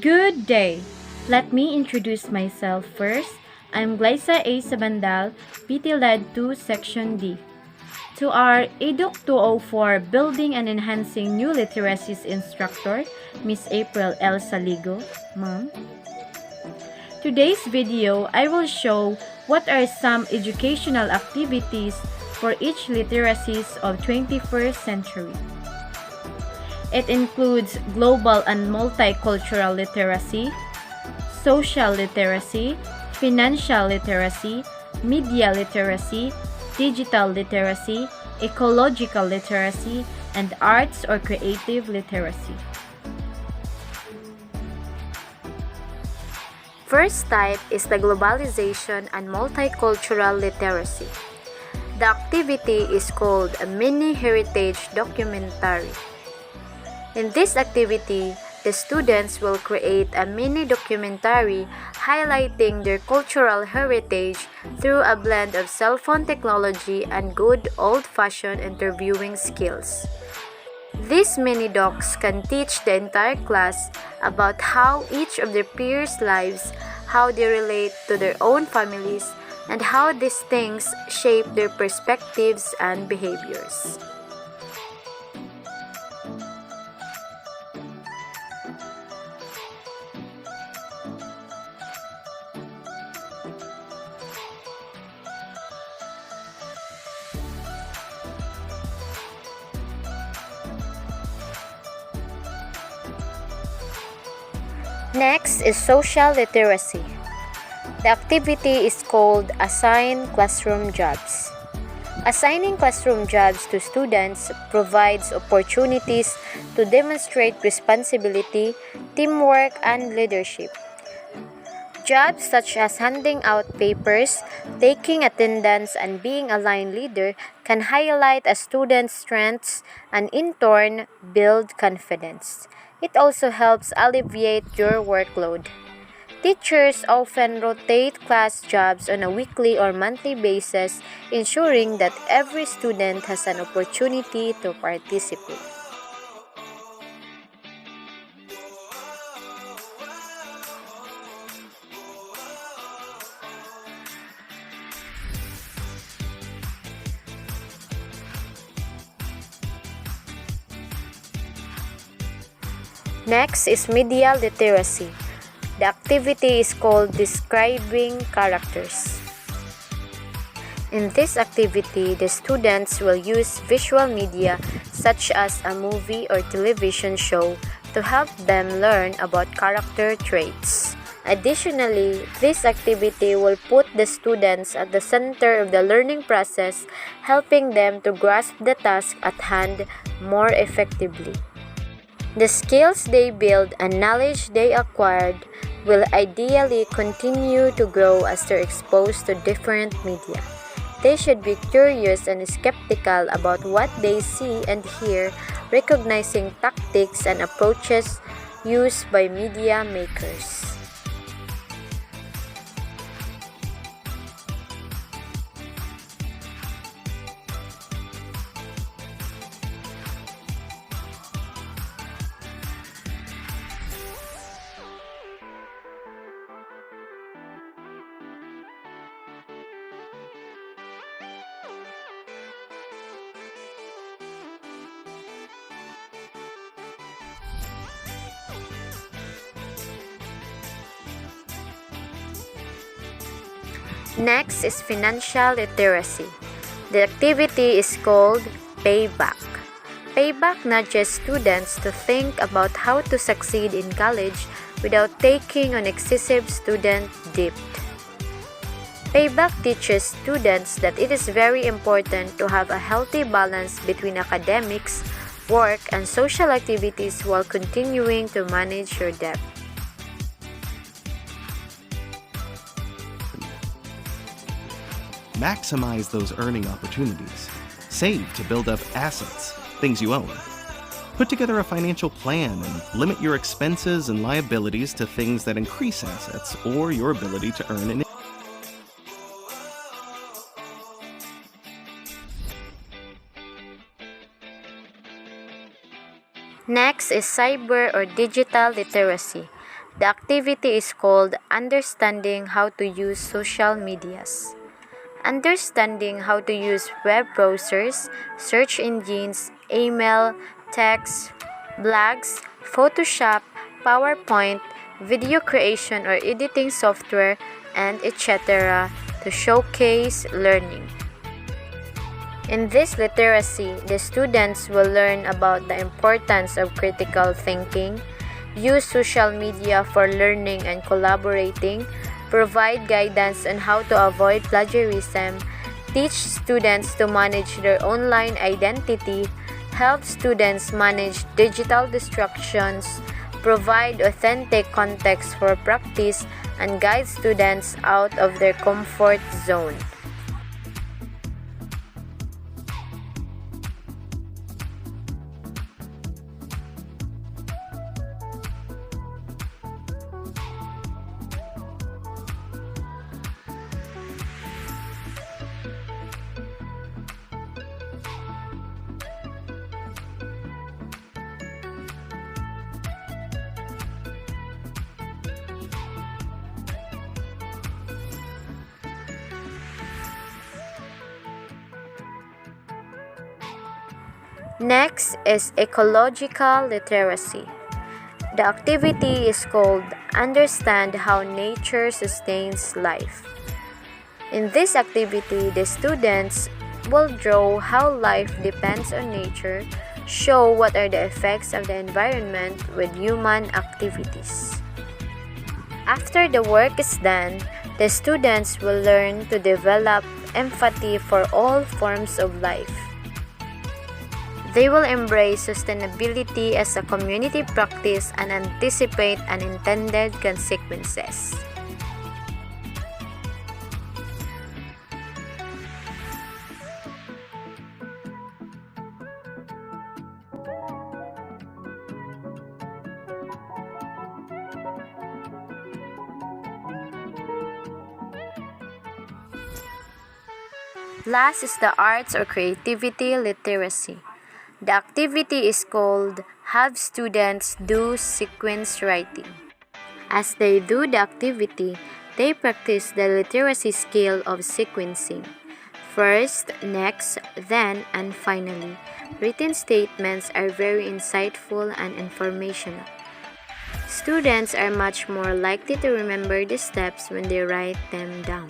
Good day. Let me introduce myself first. I'm Glyza A. Sabandal, PT Led 2, Section D. To our EDUC 204 Building and Enhancing New Literacies instructor, Miss April L. Saligo, Ma'am. Today's video, I will show what are some educational activities for each literacies of 21st century. It includes global and multicultural literacy, social literacy, financial literacy, media literacy, digital literacy, ecological literacy, and arts or creative literacy. First type is the globalization and multicultural literacy. The activity is called a mini heritage documentary. In this activity, the students will create a mini documentary highlighting their cultural heritage through a blend of cell phone technology and good old-fashioned interviewing skills. These mini docs can teach the entire class about how each of their peers' lives, how they relate to their own families, and how these things shape their perspectives and behaviors. Next is social literacy. The activity is called Assign Classroom Jobs. Assigning classroom jobs to students provides opportunities to demonstrate responsibility, teamwork, and leadership. Jobs such as handing out papers, taking attendance, and being a line leader can highlight a student's strengths and in turn build confidence. It also helps alleviate your workload. Teachers often rotate class jobs on a weekly or monthly basis, ensuring that every student has an opportunity to participate. Next is media literacy. The activity is called Describing Characters. In this activity, the students will use visual media such as a movie or television show to help them learn about character traits. Additionally, this activity will put the students at the center of the learning process, helping them to grasp the task at hand more effectively. The skills they build and knowledge they acquired will ideally continue to grow as they're exposed to different media. They should be curious and skeptical about what they see and hear, recognizing tactics and approaches used by media makers. Next is financial literacy. The activity is called Payback. Payback nudges students to think about how to succeed in college without taking on excessive student debt. Payback teaches students that it is very important to have a healthy balance between academics, work, and social activities while continuing to manage your debt. Maximize those earning opportunities. Save to build up assets, things you own. Put together a financial plan and limit your expenses and liabilities to things that increase assets or your ability to earn an income. Next is cyber or digital literacy. The activity is called Understanding How to Use Social Medias. Understanding how to use web browsers, search engines, email, text, blogs, Photoshop, PowerPoint, video creation or editing software, and etc. to showcase learning. In this literacy, the students will learn about the importance of critical thinking, use social media for learning and collaborating, provide guidance on how to avoid plagiarism, teach students to manage their online identity, help students manage digital distractions, provide authentic context for practice, and guide students out of their comfort zone. Next is ecological literacy. The activity is called Understand How Nature Sustains Life. In this activity, the students will draw how life depends on nature, show what are the effects of the environment with human activities. After the work is done, the students will learn to develop empathy for all forms of life. They will embrace sustainability as a community practice and anticipate unintended consequences. Last is the arts or creativity literacy. The activity is called Have Students Do Sequence Writing. As they do the activity, they practice the literacy skill of sequencing. First, next, then, and finally. Written statements are very insightful and informational. Students are much more likely to remember the steps when they write them down.